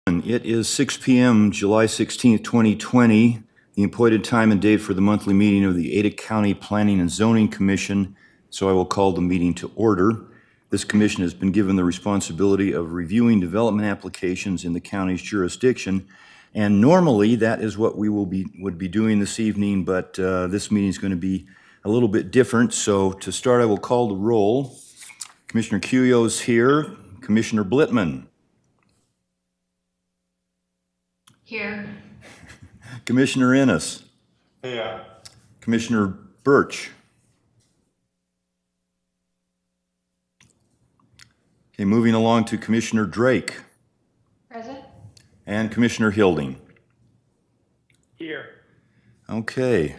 It is 6 p.m., July 16th, 2020, the appointed time and date for the monthly meeting of the Ada County Planning and Zoning Commission, so I will call the meeting to order. This commission has been given the responsibility of reviewing development applications in the county's jurisdiction, and normally that is what we would be doing this evening, but this meeting is going to be a little bit different. So to start, I will call the roll. Commissioner Cuyo's here. Commissioner Blitman. Here. Commissioner Ennis. Here. Commissioner Birch. Okay, moving along to Commissioner Drake. Present. And Commissioner Hilding. Here. Okay.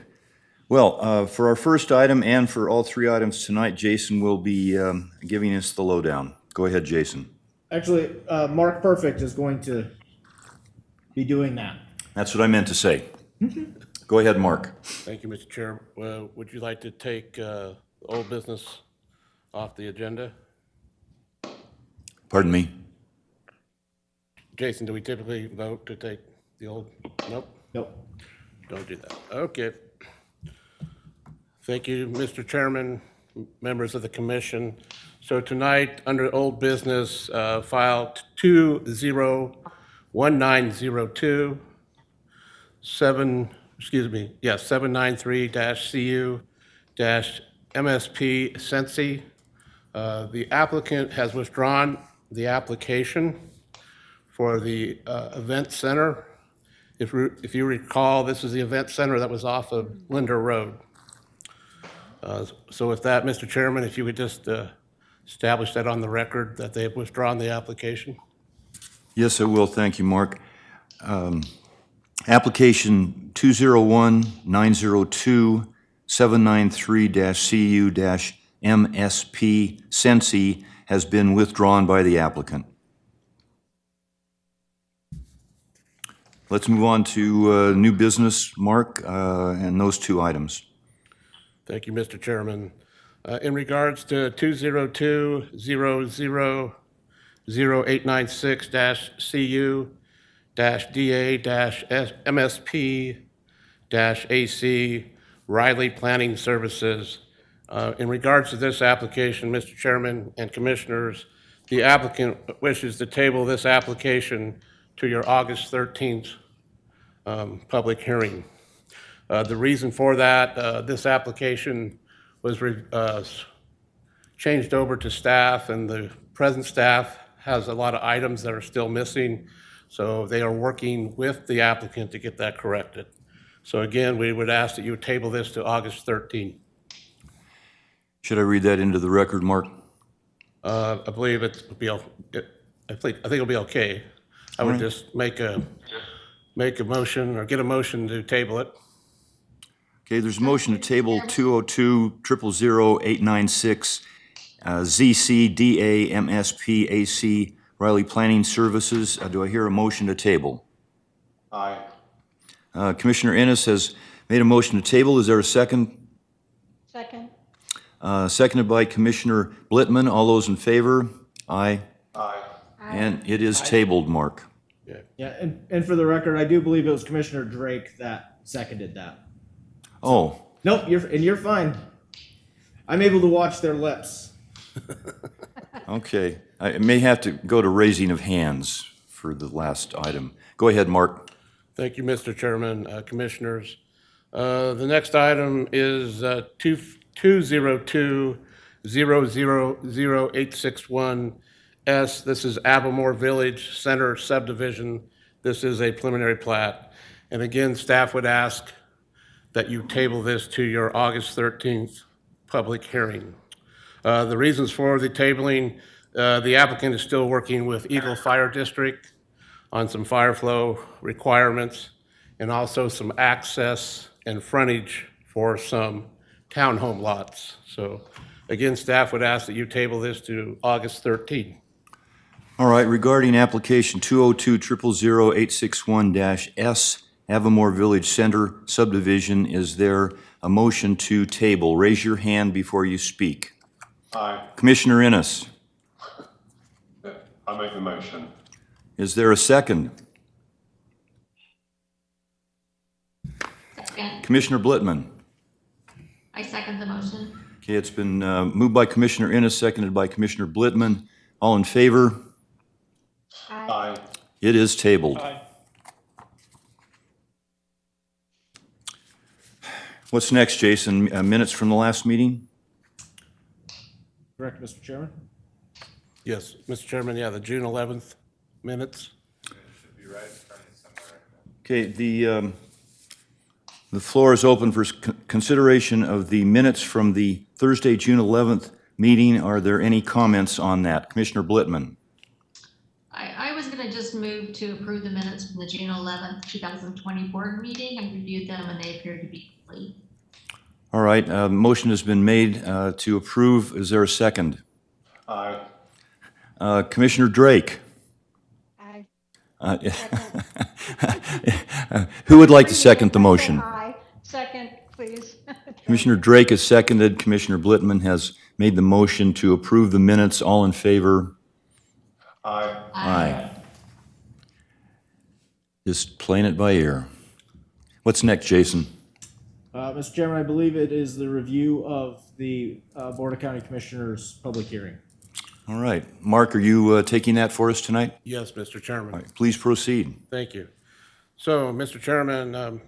Well, for our first item and for all three items tonight, Jason will be giving us the lowdown. Go ahead, Jason. Actually, Mark Perfect is going to be doing that. That's what I meant to say. Go ahead, Mark. Thank you, Mr. Chair. Would you like to take old business off the agenda? Pardon me? Jason, do we typically vote to take the old? Nope, Nope. don't do that. Okay. Thank you, Mr. Chairman, members of the commission. So tonight, under old business, file 201902, 793-CU-MSP Sensi. The applicant has withdrawn the application for the event center. If you recall, this is the event center that was off of Linder Road. So with that, Mr. Chairman, if you would just establish that on the record that they have withdrawn the application. Yes, I will. Thank you, Mark. Application 201-902-793-CU-MSP Sensi has been withdrawn by the applicant. Let's move on to new business, Mark, and those two items. Thank you, Mr. Chairman. In regards to 202-0896-CU-DA-MSP-AC Riley Planning Services. In regards to this application, Mr. Chairman and Commissioners, the applicant wishes to table this application to your August 13th public hearing. The reason for that, this application was changed over to staff, and the present staff has a lot of items that are still missing, so they are working with the applicant to get that corrected. So again, we would ask that you table this to August 13th. Should I read that into the record, Mark? I believe I think it'll be okay. I would just make a motion or get a motion to table it. Okay, there's a motion to table 202-000-896 ZCDA-MSP-AC Riley Planning Services. Do I hear a motion to table? Aye. Commissioner Ennis has made a motion to table. Is there a second? Second. Seconded by Commissioner Blitman. All those in favor? Aye. Aye. And it is tabled, Mark. Yeah, and for the record, I do believe it was Commissioner Drake that seconded that. Oh, Nope, you're fine. I'm able to watch their lips. okay. I may have to go to raising of hands for the last item. Go ahead, Mark. Thank you, Mr. Chairman, Commissioners. The next item is 202-000-861S. This is Avamore Village Center subdivision. This is a preliminary plat. And again, staff would ask that you table this to your August 13th public hearing. The reasons for the tabling, the applicant is still working with Eagle Fire District on some fire flow requirements and also some access and frontage for some townhome lots. So again, staff would ask that you table this to August 13th. All right, regarding application 202-000-861-S, Avamore Village Center subdivision, is there a motion to table? Raise your hand before you speak. Aye. Commissioner Ennis. I make the motion. Is there a second? Second. Commissioner Blitman. I second the motion. Okay, it's been moved by Commissioner Innes, seconded by Commissioner Blitman. All in favor? Aye. It is tabled. Aye. What's next, Jason? Minutes from the last meeting? Correct, Mr. Chairman? Yes, Mr. Chairman, yeah, the June 11th minutes. Okay, the floor is open for consideration of the minutes from the Thursday, June 11th meeting. Are there any comments on that? Commissioner Blitman. I was going to just move to approve the minutes from the June 11th, 2020 board meeting. I reviewed them and they appear to be complete. All right, motion has been made to approve. Is there a second? Aye. Commissioner Drake. Aye. Who would like to second the motion? Aye. Second, please. Commissioner Drake has seconded. Commissioner Blitman has made the motion to approve the minutes. All in favor? Aye. Aye. Just playing it by ear. What's next, Jason? Mr. Chairman, I believe it is the review of the Board of County Commissioners' public hearing. All right. Mark, are you taking that for us tonight? Yes, Mr. Chairman. All right, please proceed. Thank you. So, Mr. Chairman,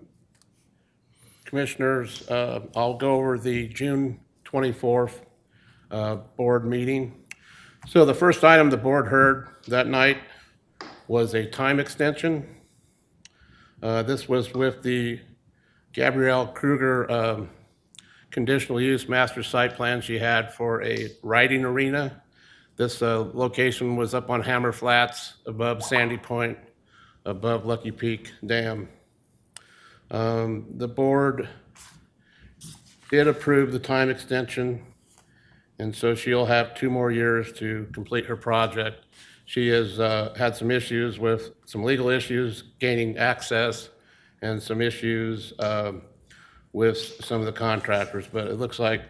Commissioners, I'll go over the June 24th board meeting. So the first item the board heard that night was a time extension. This was with the Gabrielle Kruger conditional use master site plan she had for a riding arena. This location was up on Hammer Flats, above Sandy Point, above Lucky Peak Dam. The board did approve the time extension, and so she'll have 2 more years to complete her project. She has had some issues with some legal issues gaining access and some issues with some of the contractors, but it looks like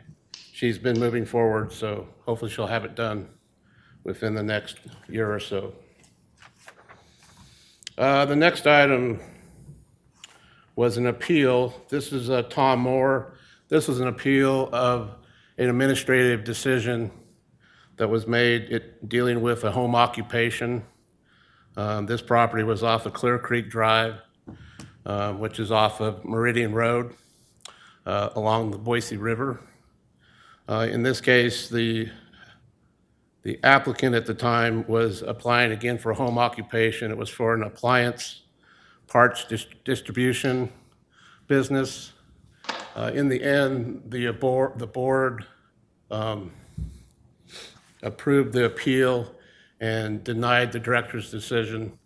she's been moving forward, so hopefully she'll have it done within the next year or so. The next item was an appeal. This is Tom Moore. This was an appeal of an administrative decision that was made dealing with a home occupation. This property was off of Clear Creek Drive, which is off of Meridian Road along the Boise River. In this case, the applicant at the time was applying again for a home occupation. It was for an appliance parts distribution business. In the end, the board approved the appeal and denied the director's decision.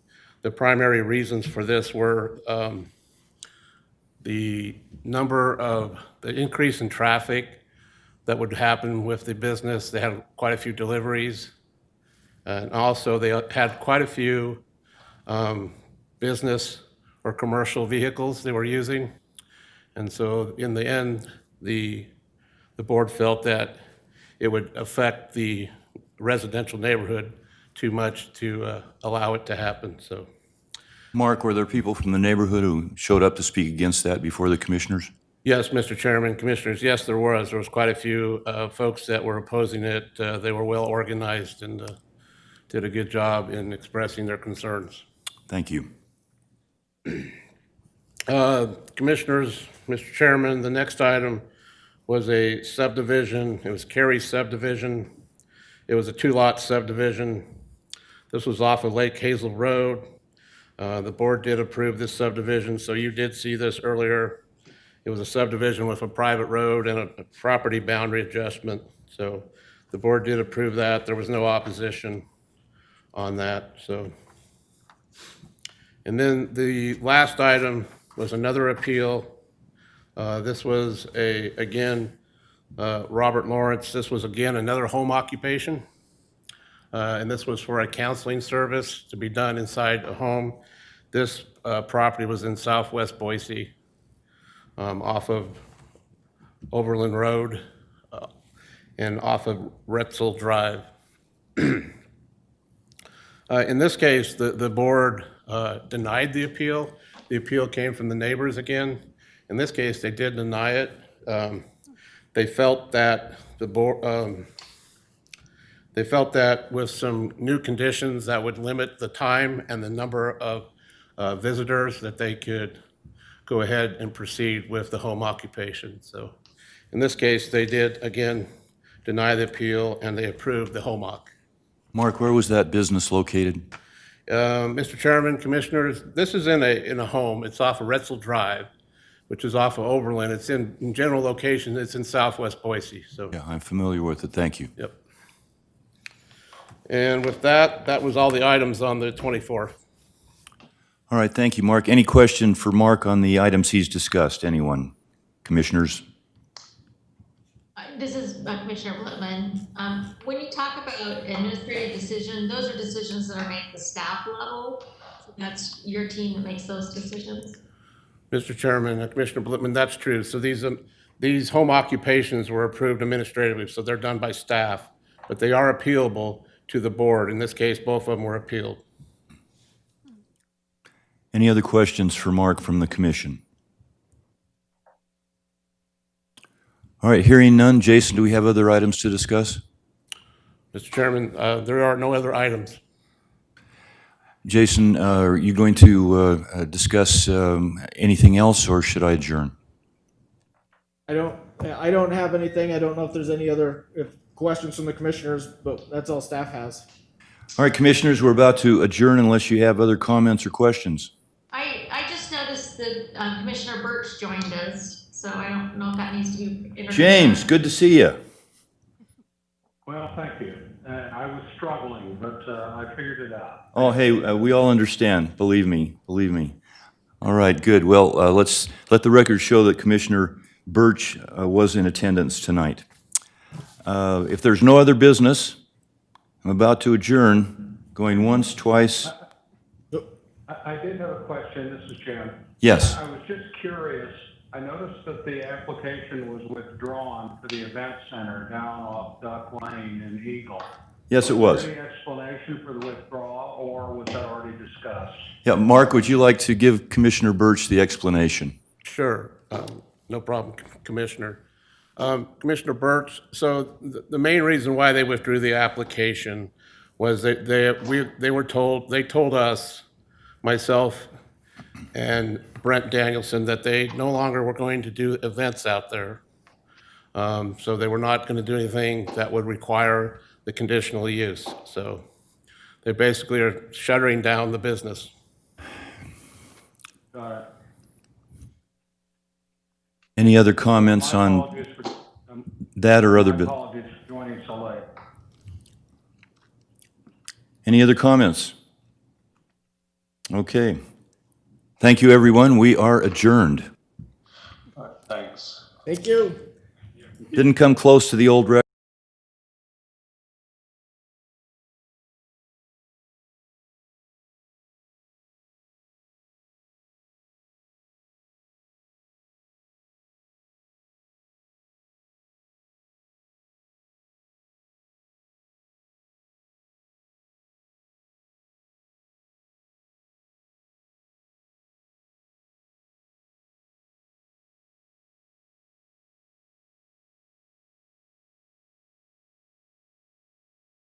The primary reasons for this were the increase in traffic that would happen with the business. They had quite a few deliveries. And also they had quite a few business or commercial vehicles they were using. And so in the end, the board felt that it would affect the residential neighborhood too much to allow it to happen, so. Mark, were there people from the neighborhood who showed up to speak against that before the commissioners? Yes, Mr. Chairman, Commissioners, yes, there was. There was quite a few folks that were opposing it. They were well organized and did a good job in expressing their concerns. Thank you. Commissioners, Mr. Chairman, the next item was a subdivision. It was Cary subdivision. It was a 2-lot subdivision. This was off of Lake Hazel Road. The board did approve this subdivision, so you did see this earlier. It was a subdivision with a private road and a property boundary adjustment. So the board did approve that. There was no opposition on that. So, and then the last item was another appeal. This was again, Robert Lawrence. This was again another home occupation. And this was for a counseling service to be done inside a home. This property was in southwest Boise, off of Overland Road and off of Retzel Drive. In this case, the board denied the appeal. The appeal came from the neighbors again. In this case, they did deny it. They felt that the board, they felt that with some new conditions that would limit the time and the number of visitors, that they could go ahead and proceed with the home occupation. So in this case, they did, again, deny the appeal, and they approved the home occ. Mark, where was that business located? Mr. Chairman, Commissioners, this is in a home. It's off of Retzel Drive, which is off of Oberlin. It's in general location, it's in southwest Boise, so, Yeah, I'm familiar with it. Thank you. yep. And with that, that was all the items on the 24th. All right, thank you, Mark. Any question for Mark on the items he's discussed? Anyone? Commissioners? This is Commissioner Blitman. When you talk about administrative decision, those are decisions that are made at the staff level. So that's your team that makes those decisions. Mr. Chairman, Commissioner Blitman, that's true. So these home occupations were approved administratively, so they're done by staff, but they are appealable to the board. In this case, both of them were appealed. Any other questions for Mark from the commission? All right, hearing none. Jason, do we have other items to discuss? Mr. Chairman, there are no other items. Jason, are you going to discuss anything else, or should I adjourn? I don't have anything. I don't know if there's any other questions from the commissioners, but that's all staff has. All right, commissioners, we're about to adjourn unless you have other comments or questions. I just noticed that Commissioner Birch joined us, so I don't know if that needs to be introduced. James, good to see you. Well, thank you. I was struggling, but I figured it out. Oh, hey, we all understand. Believe me, believe me. All right, good. Well, let's let the record show that Commissioner Birch was in attendance tonight. If there's no other business, I'm about to adjourn. Going once, twice. I did have a question. This is Jim. Yes. I was just curious. I noticed that the application was withdrawn for the event center down off Duck Lane in Eagle. Yes, it was. there any explanation for the withdrawal, or was that already discussed? Yeah, Mark, would you like to give Commissioner Birch the explanation? Sure, no problem, Commissioner. Commissioner Birch, so the main reason why they withdrew the application was that they told us, myself and Brent Danielson, that they no longer were going to do events out there. So they were not going to do anything that would require the conditional use. So they basically are shuttering down the business. Got it. Any other comments My on apologies for, that or other? my apologies for joining so late. Any other comments? Okay. Thank you, everyone. We are adjourned. All right, thanks. Thank you. Didn't come close to the old record.